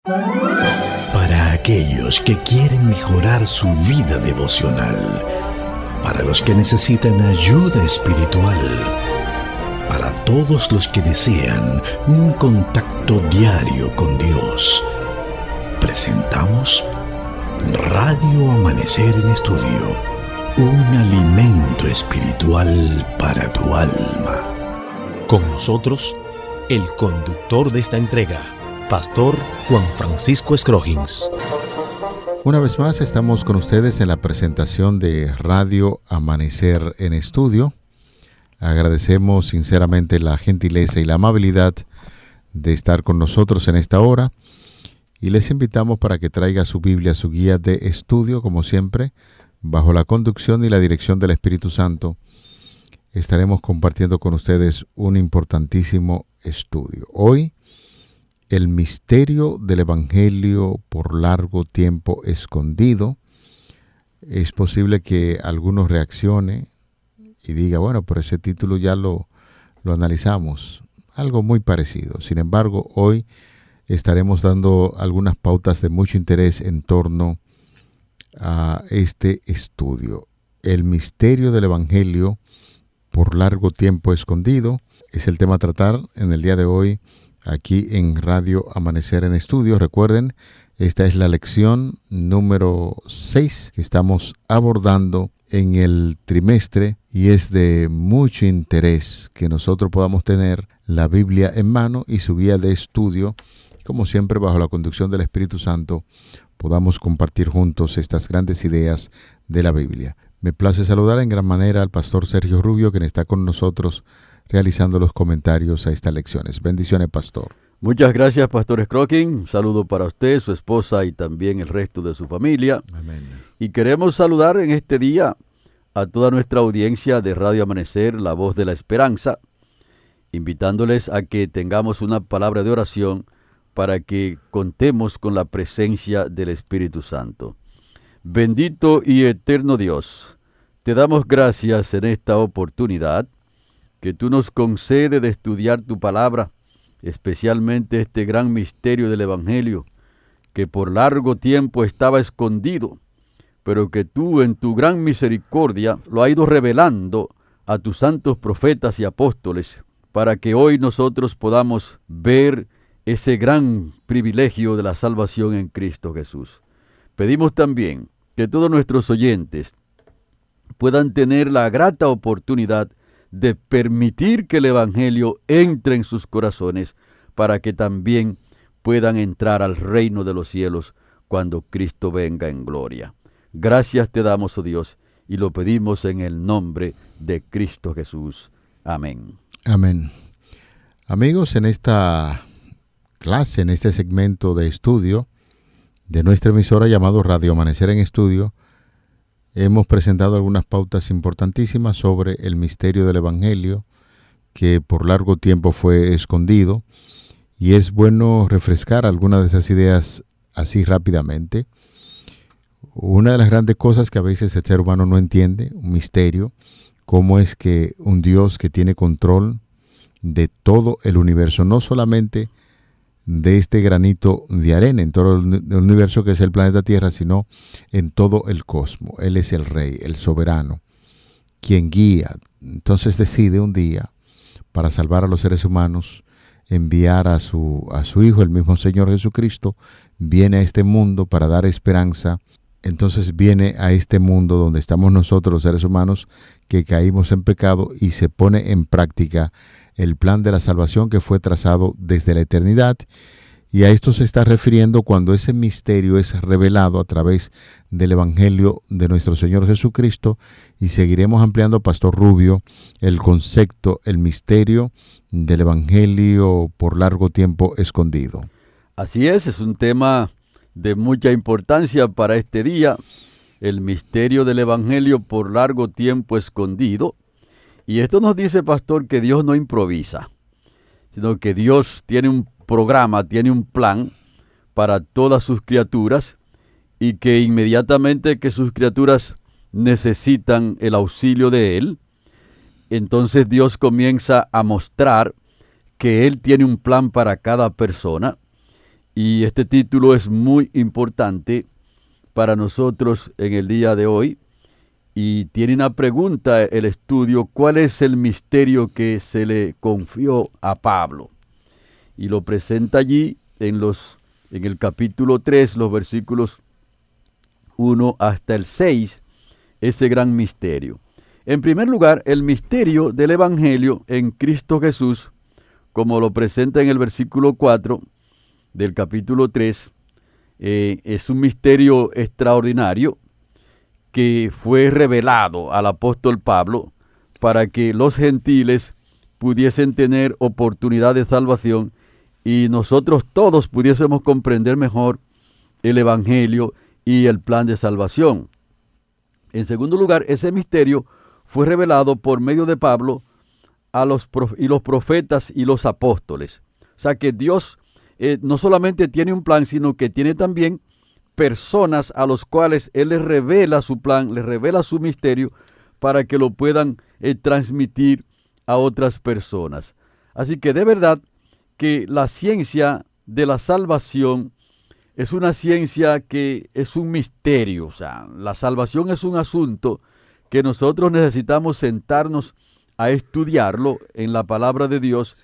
Para aquellos que quieren mejorar su vida devocional, para los que necesitan ayuda espiritual, para todos los que desean un contacto diario con Dios, presentamos Radio Amanecer en Estudio, un alimento espiritual para tu alma. Con nosotros, el conductor de esta entrega, Pastor Juan Francisco Scroggins. Una vez más estamos con ustedes en la presentación de Radio Amanecer en Estudio. Agradecemos sinceramente la gentileza y la amabilidad de estar con nosotros en esta hora y les invitamos para que traiga su Biblia, su guía de estudio, como siempre, bajo la conducción y la dirección del Espíritu Santo. Estaremos compartiendo con ustedes un importantísimo estudio. Hoy, el misterio del Evangelio por largo tiempo escondido. Es posible que algunos reaccione y diga, bueno, pero ese título ya lo analizamos. Algo muy parecido. Sin embargo, hoy estaremos dando algunas pautas de mucho interés en torno a este estudio. El misterio del Evangelio por largo tiempo escondido es el tema a tratar en el día de hoy aquí en Radio Amanecer en Estudio. Recuerden, esta es la lección número 6 que estamos abordando en el trimestre y es de mucho interés que nosotros podamos tener la Biblia en mano y su guía de estudio. Como siempre, bajo la conducción del Espíritu Santo, podamos compartir juntos estas grandes ideas de la Biblia. Me place saludar en gran manera al pastor Sergio Rubio, quien está con nosotros realizando los comentarios a estas lecciones. Bendiciones, pastor. Muchas gracias, pastor Scroggins. Un saludo para usted, su esposa y también el resto de su familia. Amén. Y queremos saludar en este día a toda nuestra audiencia de Radio Amanecer, la voz de la esperanza, invitándoles a que tengamos una palabra de oración para que contemos con la presencia del Espíritu Santo. Bendito y eterno Dios, te damos gracias en esta oportunidad que tú nos concedes de estudiar tu palabra, especialmente este gran misterio del Evangelio, que por largo tiempo estaba escondido, pero que tú en tu gran misericordia lo has ido revelando a tus santos profetas y apóstoles, para que hoy nosotros podamos ver ese gran privilegio de la salvación en Cristo Jesús. Pedimos también que todos nuestros oyentes puedan tener la grata oportunidad de permitir que el Evangelio entre en sus corazones para que también puedan entrar al reino de los cielos cuando Cristo venga en gloria. Gracias te damos, oh Dios, y lo pedimos en el nombre de Cristo Jesús. Amén. Amén. Amigos, en esta clase, en este segmento de estudio de nuestra emisora llamado Radio Amanecer en Estudio, hemos presentado algunas pautas importantísimas sobre el misterio del Evangelio que por largo tiempo fue escondido, y es bueno refrescar algunas de esas ideas así rápidamente. Una de las grandes cosas que a veces el ser humano no entiende, un misterio, cómo es que un Dios que tiene control de todo el universo, no solamente de este granito de arena en todo el universo que es el planeta Tierra, sino en todo el cosmos. Él es el Rey, el soberano, quien guía. Entonces decide un día, para salvar a los seres humanos, enviar a su Hijo, el mismo Señor Jesucristo. Viene a este mundo para dar esperanza. Entonces viene a este mundo donde estamos nosotros, los seres humanos, que caímos en pecado, y se pone en práctica el plan de la salvación que fue trazado desde la eternidad. Y a esto se está refiriendo cuando ese misterio es revelado a través del Evangelio de nuestro Señor Jesucristo. Y seguiremos ampliando, Pastor Rubio, el concepto, el misterio del Evangelio por largo tiempo escondido. Así es un tema de mucha importancia para este día, el misterio del Evangelio por largo tiempo escondido. Y esto nos dice, pastor, que Dios no improvisa, sino que Dios tiene un programa, tiene un plan para todas sus criaturas, y que inmediatamente que sus criaturas necesitan el auxilio de Él, entonces Dios comienza a mostrar que Él tiene un plan para cada persona, Y este título es muy importante para nosotros en el día de hoy. Y tiene una pregunta el estudio: ¿cuál es el misterio que se le confió a Pablo? Y lo presenta allí en el capítulo 3, los versículos 1 hasta el 6, ese gran misterio. En primer lugar, el misterio del Evangelio en Cristo Jesús, como lo presenta en el versículo 4 del capítulo 3, es un misterio extraordinario que fue revelado al apóstol Pablo para que los gentiles pudiesen tener oportunidad de salvación y nosotros todos pudiésemos comprender mejor el Evangelio y el plan de salvación. En segundo lugar, ese misterio fue revelado por medio de Pablo a los profetas y los apóstoles. O sea que Dios no solamente tiene un plan, sino que tiene también personas a los cuales Él les revela su plan, les revela su misterio para que lo puedan transmitir a otras personas. Así que de verdad que la ciencia de la salvación es una ciencia que es un misterio. O sea, la salvación es un asunto que nosotros necesitamos sentarnos a estudiarlo en la palabra de Dios,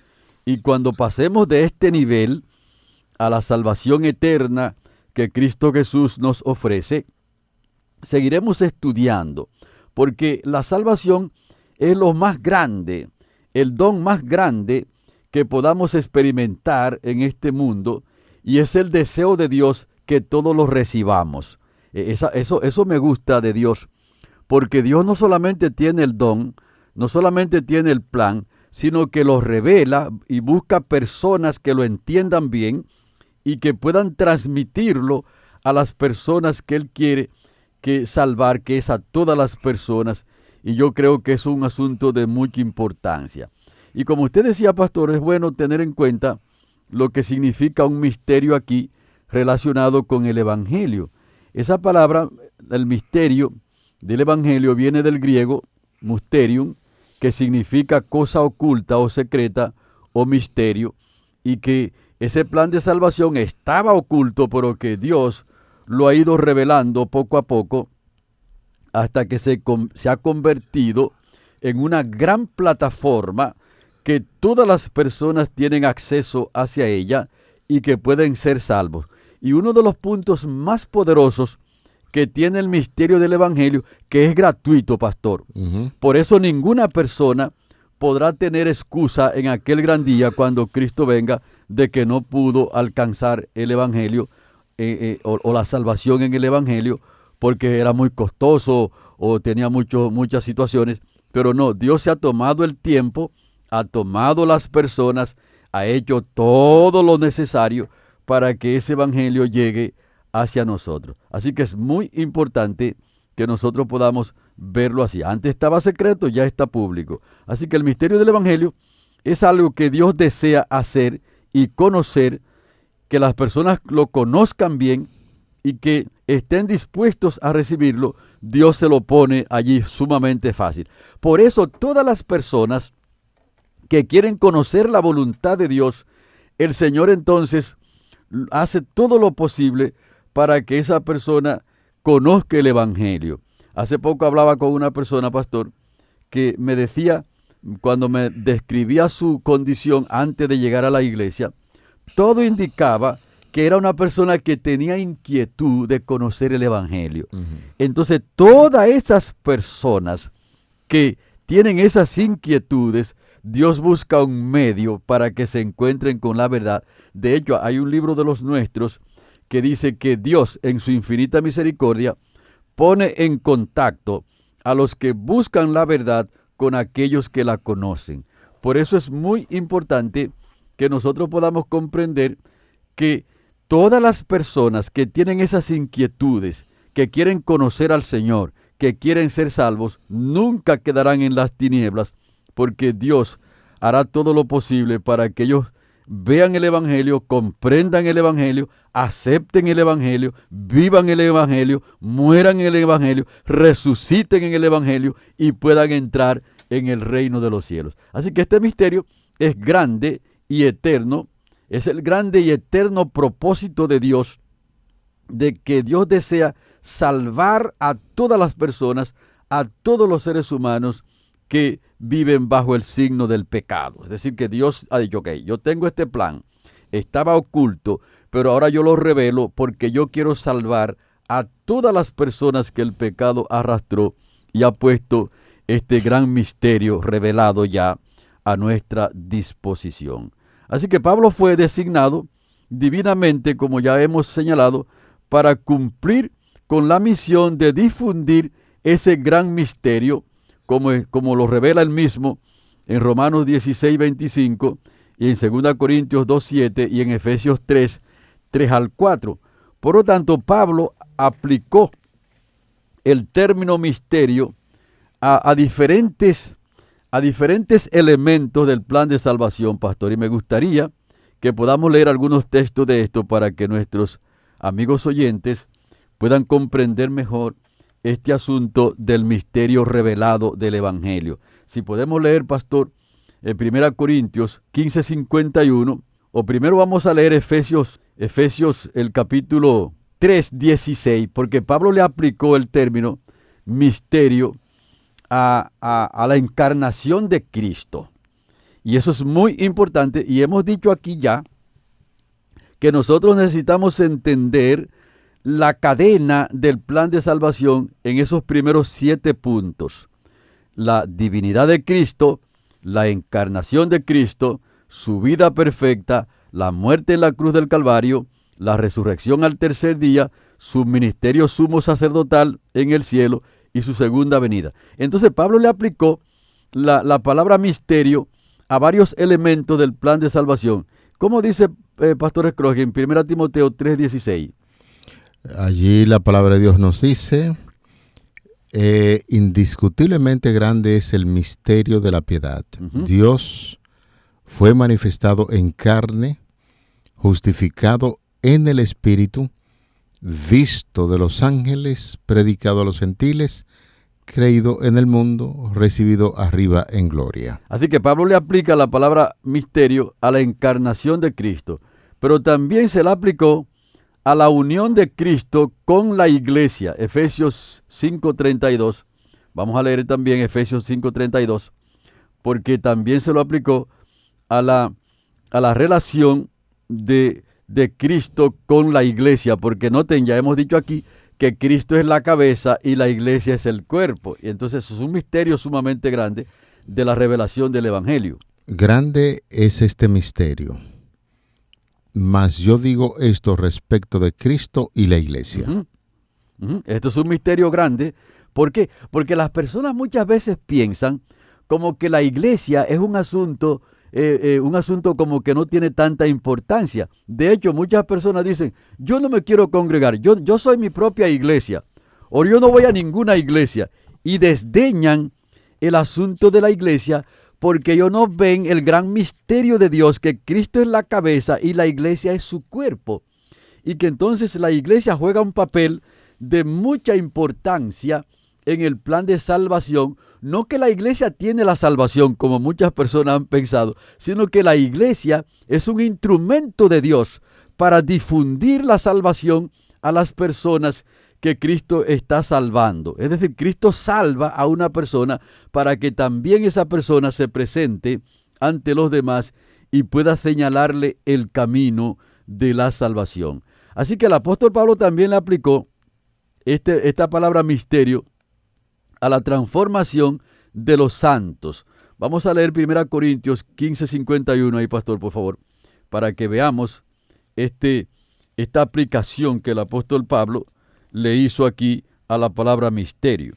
y cuando pasemos de este nivel a la salvación eterna que Cristo Jesús nos ofrece, seguiremos estudiando, porque la salvación es lo más grande, el don más grande que podamos experimentar en este mundo, y es el deseo de Dios que todos lo recibamos. Eso me gusta de Dios, porque Dios no solamente tiene el don, no solamente tiene el plan, sino que lo revela y busca personas que lo entiendan bien y que puedan transmitirlo a las personas que Él quiere que salvar, que es a todas las personas. Y yo creo que es un asunto de mucha importancia. Y como usted decía, pastor, es bueno tener en cuenta lo que significa un misterio aquí relacionado con el Evangelio. Esa palabra, el misterio del Evangelio, viene del griego mysterium, que significa cosa oculta o secreta o misterio, y que ese plan de salvación estaba oculto, pero que Dios lo ha ido revelando poco a poco hasta que se ha convertido en una gran plataforma que todas las personas tienen acceso hacia ella y que pueden ser salvos. Y uno de los puntos más poderosos que tiene el misterio del Evangelio, que es gratuito, pastor. Por eso ninguna persona podrá tener excusa en aquel gran día cuando Cristo venga de que no pudo alcanzar el Evangelio o la salvación en el Evangelio porque era muy costoso o tenía muchas situaciones. Pero no, Dios se ha tomado el tiempo, ha tomado las personas, ha hecho todo lo necesario para que ese Evangelio llegue hacia nosotros. Así que es muy importante que nosotros podamos verlo así. Antes estaba secreto, ya está público. Así que el misterio del Evangelio es algo que Dios desea hacer y conocer, que las personas lo conozcan bien y que estén dispuestos a recibirlo. Dios se lo pone allí sumamente fácil. Por eso todas las personas que quieren conocer la voluntad de Dios, el Señor entonces hace todo lo posible para que esa persona conozca el Evangelio. Hace poco hablaba con una persona, pastor, que me decía, cuando me describía su condición antes de llegar a la iglesia, todo indicaba que era una persona que tenía inquietud de conocer el Evangelio. Entonces, todas esas personas que tienen esas inquietudes, Dios busca un medio para que se encuentren con la verdad. De hecho, hay un libro de los nuestros que dice que Dios, en su infinita misericordia, pone en contacto a los que buscan la verdad con aquellos que la conocen. Por eso es muy importante que nosotros podamos comprender que todas las personas que tienen esas inquietudes, que quieren conocer al Señor, que quieren ser salvos, nunca quedarán en las tinieblas, porque Dios hará todo lo posible para que ellos vean el Evangelio, comprendan el Evangelio, acepten el Evangelio, vivan el Evangelio, mueran en el Evangelio, resuciten en el Evangelio y puedan entrar en el reino de los cielos. Así que este misterio es grande y eterno, Es el grande y eterno propósito de Dios, de que Dios desea salvar a todas las personas, a todos los seres humanos que viven bajo el signo del pecado. Es decir, que Dios ha dicho, ok, yo tengo este plan, estaba oculto, pero ahora yo lo revelo porque yo quiero salvar a todas las personas que el pecado arrastró y ha puesto este gran misterio revelado ya a nuestra disposición. Así que Pablo fue designado divinamente, como ya hemos señalado, para cumplir con la misión de difundir ese gran misterio, como lo revela él mismo en Romanos 16:25 y en 2 Corintios 2:7 y en Efesios 3:3-4. Por lo tanto, Pablo aplicó el término misterio a diferentes elementos del plan de salvación, pastor, y me gustaría que podamos leer algunos textos de esto para que nuestros amigos oyentes puedan comprender mejor este asunto del misterio revelado del Evangelio. Si podemos leer, pastor, en 1 Corintios 15:51, o primero vamos a leer Efesios el capítulo 3:16, porque Pablo le aplicó el término misterio a la encarnación de Cristo. Y eso es muy importante, y hemos dicho aquí ya que nosotros necesitamos entender la cadena del plan de salvación en esos primeros 7 puntos. La divinidad de Cristo, la encarnación de Cristo, su vida perfecta, la muerte en la cruz del Calvario, la resurrección al tercer día, su ministerio sumo sacerdotal en el cielo y su segunda venida. Entonces Pablo le aplicó la palabra misterio a varios elementos del plan de salvación. ¿Cómo dice Pastor Scrooge en 1 Timoteo 3:16? Allí la palabra de Dios nos dice, indiscutiblemente grande es el misterio de la piedad. Uh-huh. Dios fue manifestado en carne, justificado en el Espíritu, visto de los ángeles, predicado a los gentiles, creído en el mundo, recibido arriba en gloria. Así que Pablo le aplica la palabra misterio a la encarnación de Cristo, pero también se la aplicó a la unión de Cristo con la iglesia. Efesios 5:32. Vamos a leer también Efesios 5:32, porque también se lo aplicó a la relación de Cristo con la iglesia, porque noten, ya hemos dicho aquí que Cristo es la cabeza y la iglesia es el cuerpo. Y entonces es un misterio sumamente grande de la revelación del Evangelio. Grande es este misterio, mas yo digo esto respecto de Cristo y la iglesia. Uh-huh. Uh-huh. Esto es un misterio grande. ¿Por qué? Porque las personas muchas veces piensan como que la iglesia es un asunto como que no tiene tanta importancia. De hecho, muchas personas dicen, yo no me quiero congregar, yo soy mi propia iglesia, o yo no voy a ninguna iglesia, y desdeñan el asunto de la iglesia porque ellos no ven el gran misterio de Dios, que Cristo es la cabeza y la iglesia es su cuerpo, y que entonces la iglesia juega un papel de mucha importancia en el plan de salvación. No que la iglesia tiene la salvación, como muchas personas han pensado, sino que la iglesia es un instrumento de Dios para difundir la salvación a las personas que Cristo está salvando. Es decir, Cristo salva a una persona para que también esa persona se presente ante los demás y pueda señalarle el camino de la salvación. Así que el apóstol Pablo también le aplicó esta palabra misterio a la transformación de los santos. Vamos a leer 1 Corintios 15:51 ahí, pastor, por favor, para que veamos esta aplicación que el apóstol Pablo le hizo aquí a la palabra misterio.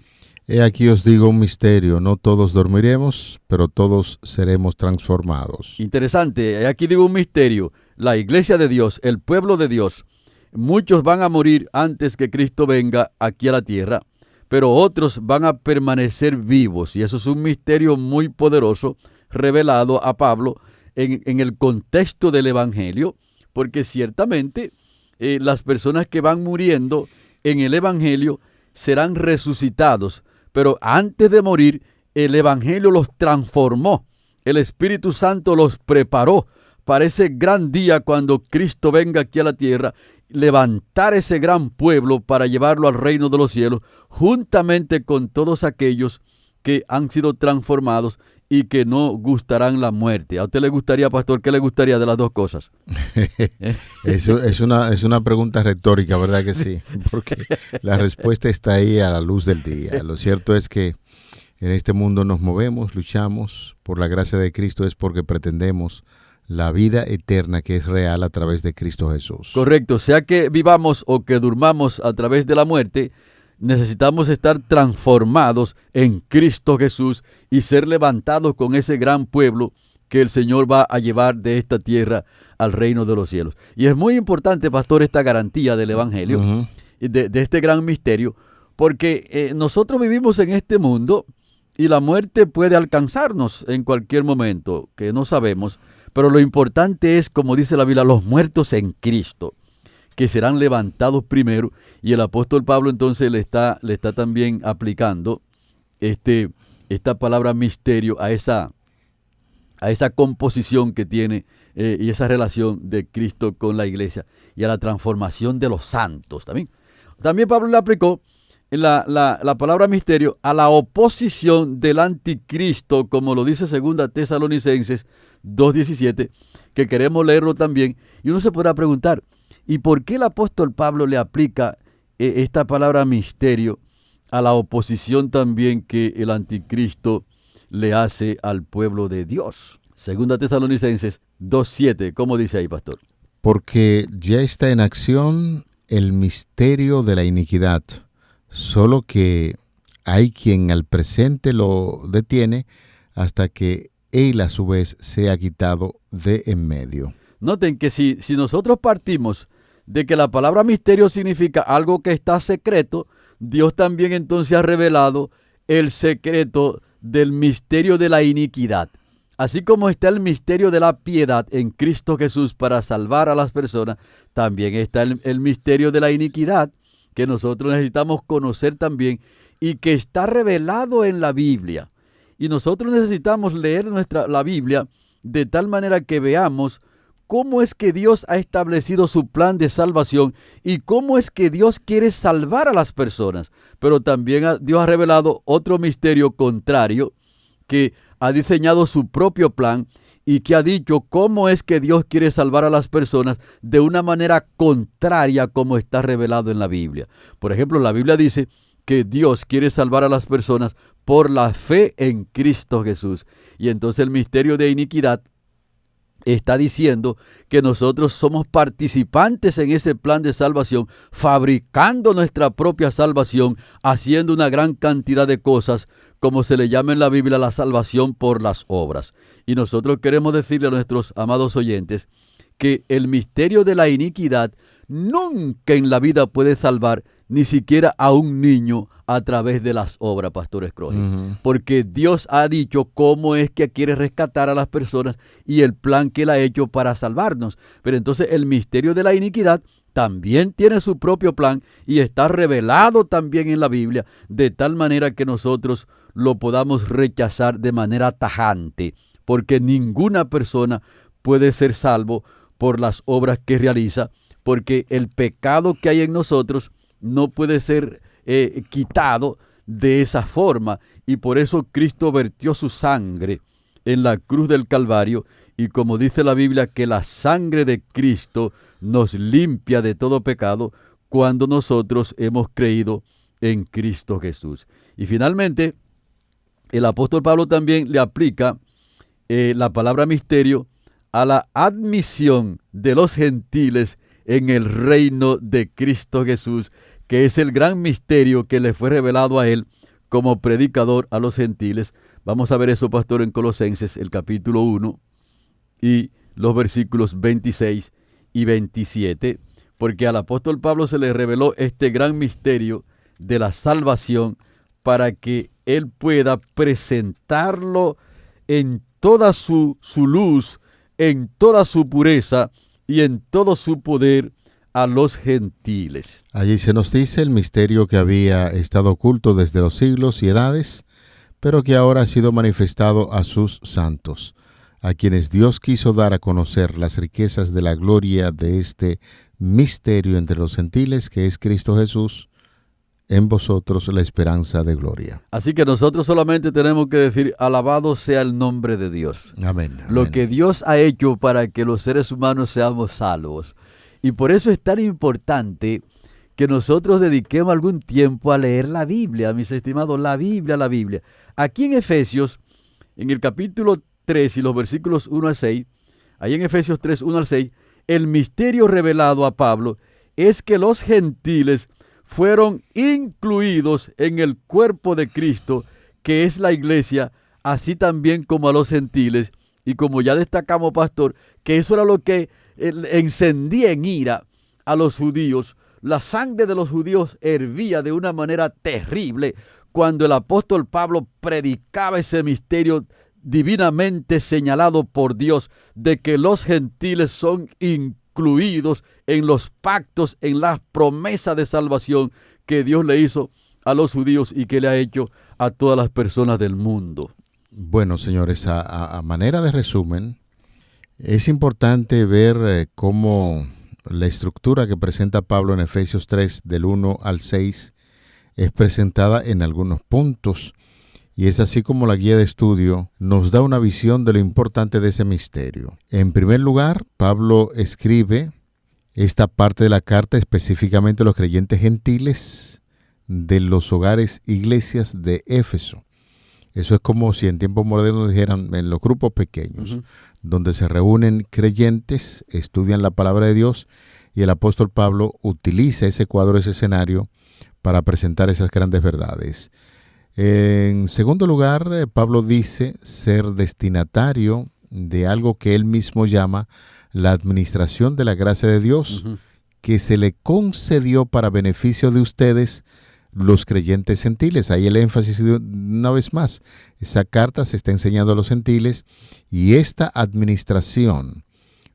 He aquí os digo un misterio, no todos dormiremos, pero todos seremos transformados. Interesante, aquí digo un misterio. La iglesia de Dios, el pueblo de Dios, muchos van a morir antes que Cristo venga aquí a la tierra, pero otros van a permanecer vivos. Y eso es un misterio muy poderoso revelado a Pablo en el contexto del Evangelio, porque ciertamente las personas que van muriendo en el Evangelio serán resucitados, pero antes de morir el Evangelio los transformó. El Espíritu Santo los preparó para ese gran día cuando Cristo venga aquí a la tierra, levantar ese gran pueblo para llevarlo al reino de los cielos, juntamente con todos aquellos que han sido transformados y que no gustarán la muerte. ¿A usted le gustaría, pastor? ¿Qué le gustaría de las dos cosas? Eso es una pregunta retórica, ¿verdad que sí? Porque la respuesta está ahí a la luz del día. Lo cierto es que en este mundo nos movemos, luchamos por la gracia de Cristo, es porque pretendemos la vida eterna que es real a través de Cristo Jesús. Correcto, sea que vivamos o que durmamos a través de la muerte, necesitamos estar transformados en Cristo Jesús y ser levantados con ese gran pueblo que el Señor va a llevar de esta tierra al reino de los cielos. Y es muy importante, pastor, esta garantía del Evangelio, de este gran misterio, porque nosotros vivimos en este mundo y la muerte puede alcanzarnos en cualquier momento, que no sabemos, pero lo importante es, como dice la Biblia, los muertos en Cristo, que serán levantados primero, y el apóstol Pablo entonces le está también aplicando esta palabra misterio a esa composición que tiene y esa relación de Cristo con la iglesia y a la transformación de los santos también. También Pablo le aplicó la palabra misterio a la oposición del anticristo, como lo dice 2 Tesalonicenses 2:17, que queremos leerlo también, y uno se podrá preguntar, ¿y por qué el apóstol Pablo le aplica esta palabra misterio a la oposición también que el anticristo le hace al pueblo de Dios? 2 Tesalonicenses 2:7, ¿cómo dice ahí, pastor? Porque ya está en acción el misterio de la iniquidad, solo que hay quien al presente lo detiene hasta que él a su vez sea quitado de en medio. Noten que si nosotros partimos de que la palabra misterio significa algo que está secreto, Dios también entonces ha revelado el secreto del misterio de la iniquidad. Así como está el misterio de la piedad en Cristo Jesús para salvar a las personas, también está el misterio de la iniquidad que nosotros necesitamos conocer también y que está revelado en la Biblia. Y nosotros necesitamos leer la Biblia de tal manera que veamos cómo es que Dios ha establecido su plan de salvación y cómo es que Dios quiere salvar a las personas. Pero también Dios ha revelado otro misterio contrario, que ha diseñado su propio plan y que ha dicho cómo es que Dios quiere salvar a las personas de una manera contraria como está revelado en la Biblia. Por ejemplo, la Biblia dice que Dios quiere salvar a las personas por la fe en Cristo Jesús. Y entonces el misterio de iniquidad está diciendo que nosotros somos participantes en ese plan de salvación, fabricando nuestra propia salvación, haciendo una gran cantidad de cosas, como se le llama en la Biblia la salvación por las obras. Y nosotros queremos decirle a nuestros amados oyentes que el misterio de la iniquidad nunca en la vida puede salvar ni siquiera a un niño a través de las obras, Pastor Scrooge. Porque Dios ha dicho cómo es que quiere rescatar a las personas y el plan que Él ha hecho para salvarnos. Pero entonces el misterio de la iniquidad también tiene su propio plan y está revelado también en la Biblia, de tal manera que nosotros lo podamos rechazar de manera tajante, porque ninguna persona puede ser salvo por las obras que realiza, porque el pecado que hay en nosotros no puede ser quitado de esa forma, y por eso Cristo vertió su sangre en la cruz del Calvario, y como dice la Biblia, que la sangre de Cristo nos limpia de todo pecado cuando nosotros hemos creído en Cristo Jesús. Y finalmente, el apóstol Pablo también le aplica la palabra misterio a la admisión de los gentiles en el reino de Cristo Jesús, que es el gran misterio que le fue revelado a él como predicador a los gentiles. Vamos a ver eso, pastor, en Colosenses, el capítulo 1 y los versículos 26 y 27, porque al apóstol Pablo se le reveló este gran misterio de la salvación para que él pueda presentarlo en toda su luz, en toda su pureza y en todo su poder a los gentiles. Allí se nos dice el misterio que había estado oculto desde los siglos y edades, pero que ahora ha sido manifestado a sus santos, a quienes Dios quiso dar a conocer las riquezas de la gloria de este misterio entre los gentiles, que es Cristo Jesús, en vosotros la esperanza de gloria. Así que nosotros solamente tenemos que decir, alabado sea el nombre de Dios. Amén. Lo que Dios ha hecho para que los seres humanos seamos salvos. Y por eso es tan importante que nosotros dediquemos algún tiempo a leer la Biblia, mis estimados, la Biblia. Aquí en Efesios, en el capítulo 3 y los versículos 1 al 6, ahí en Efesios 3, 1 al 6, el misterio revelado a Pablo es que los gentiles fueron incluidos en el cuerpo de Cristo, que es la iglesia, así también como a los gentiles. Y como ya destacamos, pastor, que eso era lo que encendía en ira a los judíos. La sangre de los judíos hervía de una manera terrible cuando el apóstol Pablo predicaba ese misterio divinamente señalado por Dios de que los gentiles son incluidos en los pactos, en las promesas de salvación que Dios le hizo a los judíos y que le ha hecho a todas las personas del mundo. Bueno, señores, a manera de resumen, es importante ver cómo la estructura que presenta Pablo en Efesios 3, del 1 al 6, es presentada en algunos puntos. Y es así como la guía de estudio nos da una visión de lo importante de ese misterio. En primer lugar, Pablo escribe esta parte de la carta específicamente a los creyentes gentiles de los hogares iglesias de Éfeso. Eso es como si en tiempos modernos dijeran en los grupos pequeños, donde se reúnen creyentes, estudian la palabra de Dios, y el apóstol Pablo utiliza ese cuadro, ese escenario, para presentar esas grandes verdades. En segundo lugar, Pablo dice ser destinatario de algo que él mismo llama la administración de la gracia de Dios, que se le concedió para beneficio de ustedes, los creyentes gentiles. Ahí el énfasis una vez más. Esa carta se está enseñando a los gentiles, y esta administración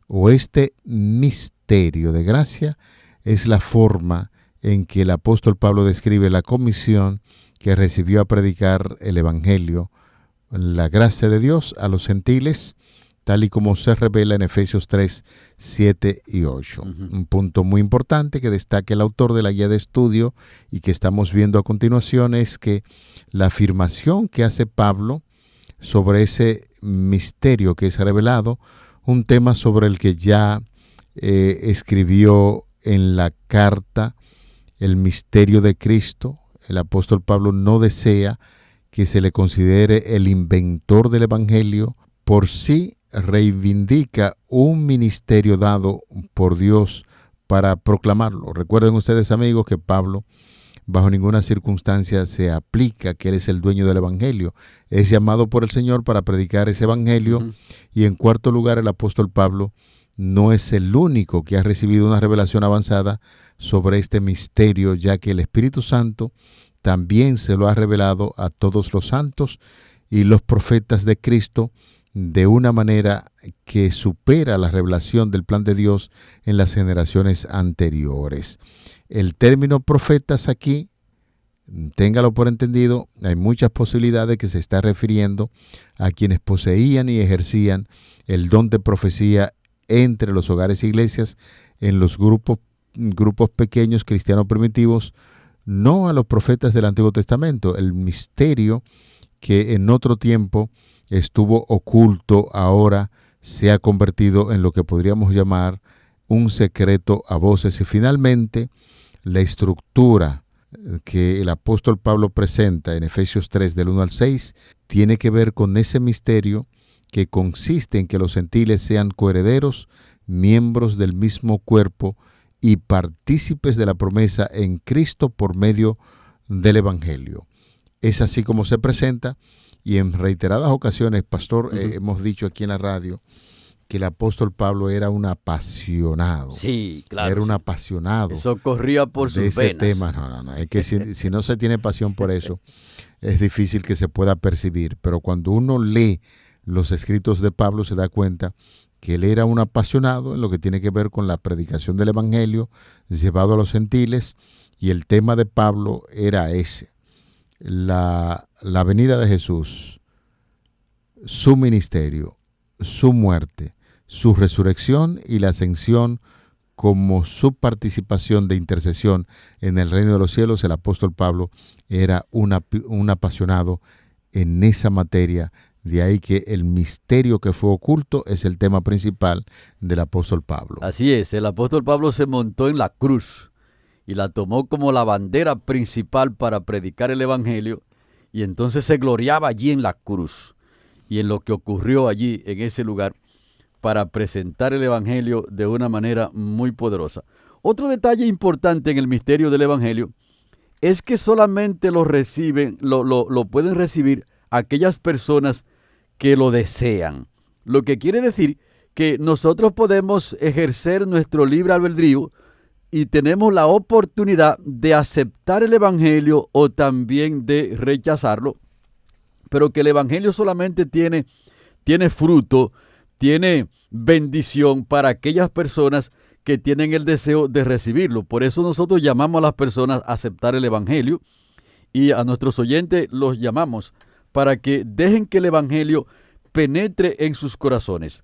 o este misterio de gracia es la forma en que el apóstol Pablo describe la comisión que recibió a predicar el evangelio, la gracia de Dios a los gentiles, tal y como se revela en Efesios 3, 7 y 8. Un punto muy importante que destaca el autor de la guía de estudio y que estamos viendo a continuación es que la afirmación que hace Pablo sobre ese misterio que es revelado, un tema sobre el que ya escribió en la carta, el misterio de Cristo. El apóstol Pablo no desea que se le considere el inventor del evangelio. Por sí reivindica un ministerio dado por Dios para proclamarlo. Recuerden ustedes, amigos, que Pablo bajo ninguna circunstancia se aplica que él es el dueño del evangelio. Es llamado por el Señor para predicar ese evangelio. Y en cuarto lugar, el apóstol Pablo no es el único que ha recibido una revelación avanzada sobre este misterio, ya que el Espíritu Santo también se lo ha revelado a todos los santos y los profetas de Cristo de una manera que supera la revelación del plan de Dios en las generaciones anteriores. El término profetas aquí, téngalo por entendido, hay muchas posibilidades que se está refiriendo a quienes poseían y ejercían el don de profecía entre los hogares e iglesias, en los grupos pequeños cristianos primitivos, no a los profetas del Antiguo Testamento. El misterio que en otro tiempo estuvo oculto, ahora se ha convertido en lo que podríamos llamar un secreto a voces. Y finalmente, la estructura que el apóstol Pablo presenta en Efesios 3, del 1 al 6, tiene que ver con ese misterio que consiste en que los gentiles sean coherederos, miembros del mismo cuerpo y partícipes de la promesa en Cristo por medio del evangelio. Es así como se presenta, y en reiteradas ocasiones, pastor, hemos dicho aquí en la radio que el apóstol Pablo era un apasionado. Sí, claro. Era un apasionado. Eso corría por sus venas. Tema. No. Es que si no se tiene pasión por eso, es difícil que se pueda percibir. Pero cuando uno lee los escritos de Pablo, se da cuenta que él era un apasionado en lo que tiene que ver con la predicación del evangelio llevado a los gentiles, y el tema de Pablo era ese: la venida de Jesús, su ministerio su muerte, su resurrección y la ascensión como su participación de intercesión en el reino de los cielos, el apóstol Pablo era un apasionado en esa materia. De ahí que el misterio que fue oculto es el tema principal del apóstol Pablo. Así es, el apóstol Pablo se montó en la cruz y la tomó como la bandera principal para predicar el evangelio, y entonces se gloriaba allí en la cruz y en lo que ocurrió allí en ese lugar para presentar el evangelio de una manera muy poderosa. Otro detalle importante en el misterio del evangelio es que solamente lo pueden recibir aquellas personas que lo desean. Lo que quiere decir que nosotros podemos ejercer nuestro libre albedrío y tenemos la oportunidad de aceptar el evangelio o también de rechazarlo, pero que el evangelio solamente tiene fruto, tiene bendición para aquellas personas que tienen el deseo de recibirlo. Por eso nosotros llamamos a las personas a aceptar el evangelio, y a nuestros oyentes los llamamos para que dejen que el evangelio penetre en sus corazones.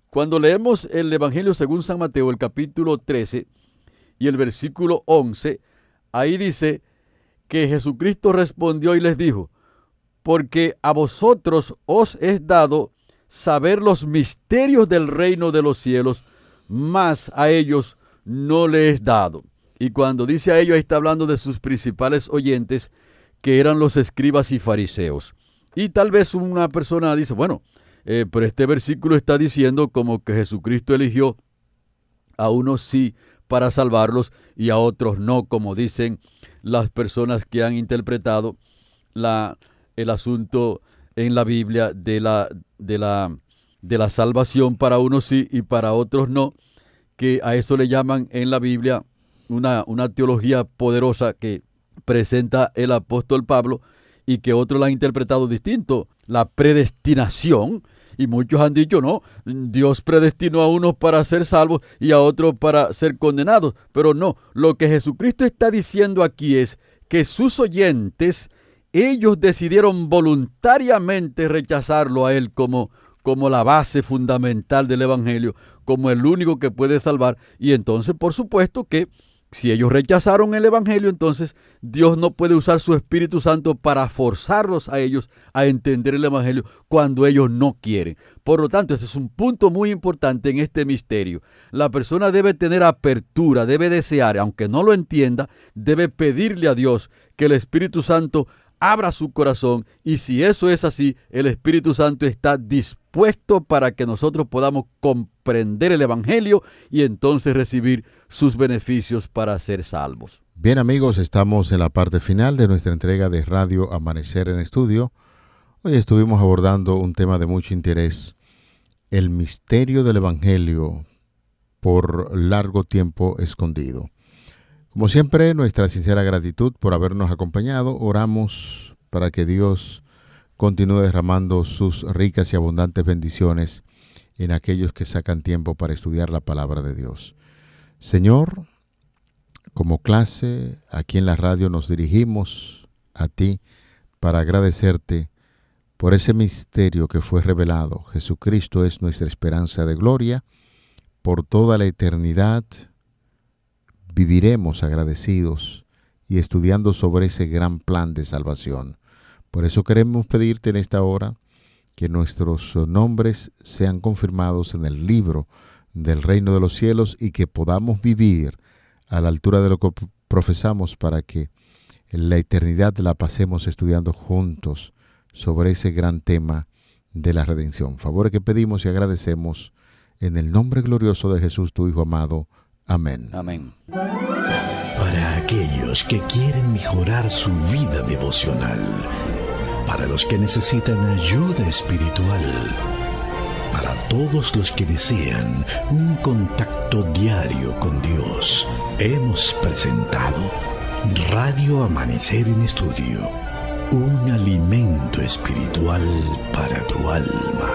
Cuando leemos el evangelio según San Mateo, el capítulo 13 y el versículo 11, ahí dice que Jesucristo respondió y les dijo: porque a vosotros os es dado saber los misterios del reino de los cielos, mas a ellos no les es dado. Y cuando dice a ellos, ahí está hablando de sus principales oyentes, que eran los escribas y fariseos. Y tal vez una persona dice, bueno, pero este versículo está diciendo como que Jesucristo eligió a unos sí para salvarlos y a otros no, como dicen las personas que han interpretado el asunto en la Biblia de la salvación, para unos sí y para otros no, que a eso le llaman en la Biblia una teología poderosa que presenta el apóstol Pablo y que otros la han interpretado distinto, la predestinación. Y muchos han dicho, no, Dios predestinó a unos para ser salvos y a otros para ser condenados. Pero no, lo que Jesucristo está diciendo aquí es que sus oyentes, ellos decidieron voluntariamente rechazarlo a Él como la base fundamental del evangelio, como el único que puede salvar. Y entonces, por supuesto que si ellos rechazaron el evangelio, entonces Dios no puede usar su Espíritu Santo para forzarlos a ellos a entender el evangelio cuando ellos no quieren. Por lo tanto, ese es un punto muy importante en este misterio. La persona debe tener apertura, debe desear, aunque no lo entienda, debe pedirle a Dios que el Espíritu Santo abra su corazón, y si eso es así, el Espíritu Santo está dispuesto para que nosotros podamos comprender el evangelio y entonces recibir sus beneficios para ser salvos. Bien, amigos, estamos en la parte final de nuestra entrega de Radio Amanecer en Estudio. Hoy estuvimos abordando un tema de mucho interés, el misterio del evangelio por largo tiempo escondido. Como siempre, nuestra sincera gratitud por habernos acompañado. Oramos para que Dios continúe derramando sus ricas y abundantes bendiciones en aquellos que sacan tiempo para estudiar la palabra de Dios. Señor, como clase, aquí en la radio nos dirigimos a ti para agradecerte por ese misterio que fue revelado. Jesucristo es nuestra esperanza de gloria. Por toda la eternidad viviremos agradecidos y estudiando sobre ese gran plan de salvación. Por eso queremos pedirte en esta hora que nuestros nombres sean confirmados en el libro del reino de los cielos y que podamos vivir a la altura de lo que profesamos, para que en la eternidad la pasemos estudiando juntos sobre ese gran tema de la redención. Favores que pedimos y agradecemos en el nombre glorioso de Jesús, tu Hijo amado. Amén. Amén. Para aquellos que quieren mejorar su vida devocional, para los que necesitan ayuda espiritual, para todos los que desean un contacto diario con Dios, hemos presentado Radio Amanecer en Estudio, un alimento espiritual para tu alma.